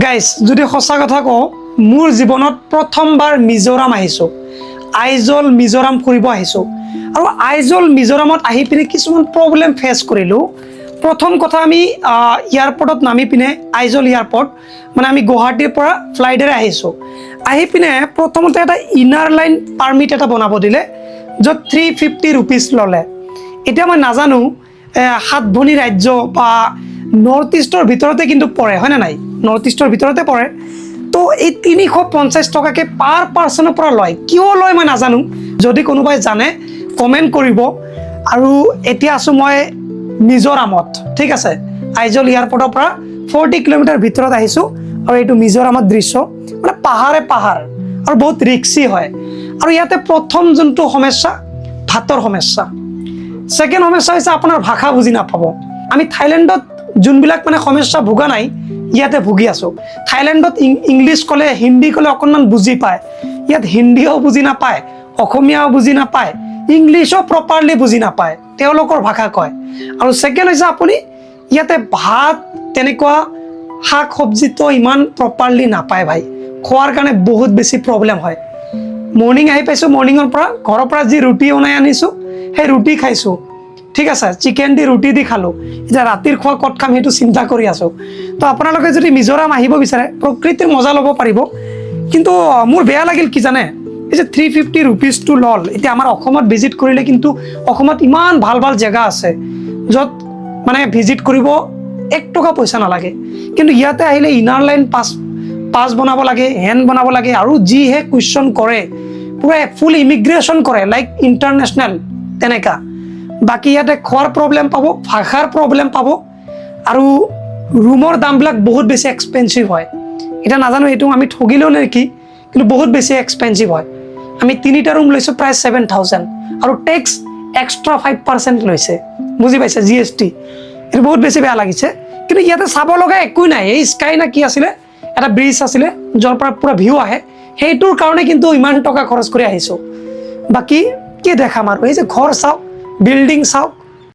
guys যদি সঁচা কথা কওঁ মোৰ জীৱনত প্ৰথমবাৰ মিজোৰাম আহিছোঁ আইজল মিজোৰাম ফুৰিব আহিছোঁ আৰু আইজল মিজোৰামত আহি পিনে কিছুমান প্ৰব্লেম ফেচ কৰিলোঁ প্ৰথম কথা আমি এয়াৰপৰ্টত নামি পিনে আইজল এয়াৰপৰ্ট মানে আমি গুৱাহাটীৰ পৰা ফ্লাইটেৰে আহিছোঁ আহি পিনে প্ৰথমতে এটা ইনাৰ লাইন পাৰ্মিট এটা বনাব দিলে য'ত 350 ৰুপিজ ল'লে এতিয়া মই নাজানো সাতভনী ৰাজ্য বা নৰ্থ ইষ্টৰ ভিতৰতে কিন্তু পৰে হয় না নাই নৰ্থ ইষ্টৰ ভিতৰতে পৰে তো এই 350 টকাকে পাৰ পাৰ্চনৰ পৰা লয় কিয় লয় মই নাজানো যদি কোনোবাই জানে কমেণ্ট কৰিব আৰু এতিয়া আছোঁ মই মিজোৰামত ঠিক আছে আইজল এয়াৰপৰ্টৰ পৰা 40 কিলোমিটাৰ ভিতৰত আহিছোঁ আৰু এইটো মিজোৰামৰ দৃশ্য মানে পাহাৰে পাহাৰ আৰু বহুত ৰিক্সি হয় আৰু ইয়াতে প্ৰথম যোনটো সমস্যা ভাতৰ সমস্যা সেকেন্ড সমস্যা হৈছে আপোনাৰ ভাষা বুজি নাপাব আমি থাইলেণ্ডত যোনবিলাক মানে সমস্যা ভোগা নাই ইয়াতে ভুগি আছোঁ থাইলেণ্ডত ইংলিছ ক'লে হিন্দী ক'লে অকণমান বুজি পায় ইয়াত হিন্দীও বুজি নাপায় অসমীয়াও বুজি নাপায় ইংলিছো প্ৰপাৰলি বুজি নাপায় তেওঁলোকৰ ভাষা কয় আৰু সেকেন্ড হৈছে আপুনি ইয়াতে ভাত তেনেকুৱা শাক চব্জিটো ইমান প্ৰপাৰলি নাপায় ভাই খোৱাৰ কাৰণে বহুত বেছি প্ৰব্লেম হয় মৰ্নিং আহি পাইছোঁ মৰ্নিঙৰ পৰা ঘৰৰ পৰা যি ৰুটি বনাই আনিছোঁ সেই ৰুটি খাইছোঁ ঠিক আছে চিকেন দি ৰুটি দি খালোঁ এতিয়া ৰাতিৰ খোৱা ক'ত খাম সেইটো চিন্তা কৰি আছোঁ তো আপোনালোকে যদি মিজোৰাম আহিব বিচাৰে প্ৰকৃতিৰ মজা ল'ব পাৰিব কিন্তু মোৰ বেয়া লাগিল কি জানে এই যে 350 ৰুপিজটো ল'ল এতিয়া আমাৰ অসমত ভিজিট কৰিলে কিন্তু অসমত ইমান ভাল ভাল জেগা আছে য'ত মানে ভিজিট কৰিব 1 টকা পইচা নালাগে কিন্তু ইয়াতে আহিলে ইনাৰ লাইন পাছ বনাব লাগে হেণ্ড বনাব লাগে আৰু যিহে কুৱেশ্যন কৰে পুৰা ফুল ইমিগ্ৰেশ্যন কৰে লাইক ইণ্টাৰনেশ্যনেল তেনেকা বাকি ইয়াতে খোৱাৰ প্ৰব্লেম পাব ভাষাৰ প্ৰব্লেম পাব আৰু ৰুমৰ দামবিলাক বহুত বেছি এক্সপেঞ্চিভ হয় এটা নাজানো এইটো আমি ঠগিলেও নেকি কিন্তু বহুত বেছি এক্সপেঞ্চিভ হয় আমি 3টা ৰুম লৈছোঁ প্ৰায় 7000 আৰু টেক্স এক্সট্ৰা 5% লৈছে বুজি পাইছে জিএছটি এইটো বহুত বেছি বেয়া লাগিছে কিন্তু ইয়াতে চাব লগা একোই নাই এই স্কাই না কি আছিলে এটা ব্ৰিজ আছিলে য'ৰ পৰা পুৰা ভিউ আহে সেইটোৰ কাৰণে কিন্তু ইমান টকা খৰচ কৰি আহিছোঁ বাকি কি দেখাম আৰু এই যে ঘৰ চাওক বিল্ডিং চাওক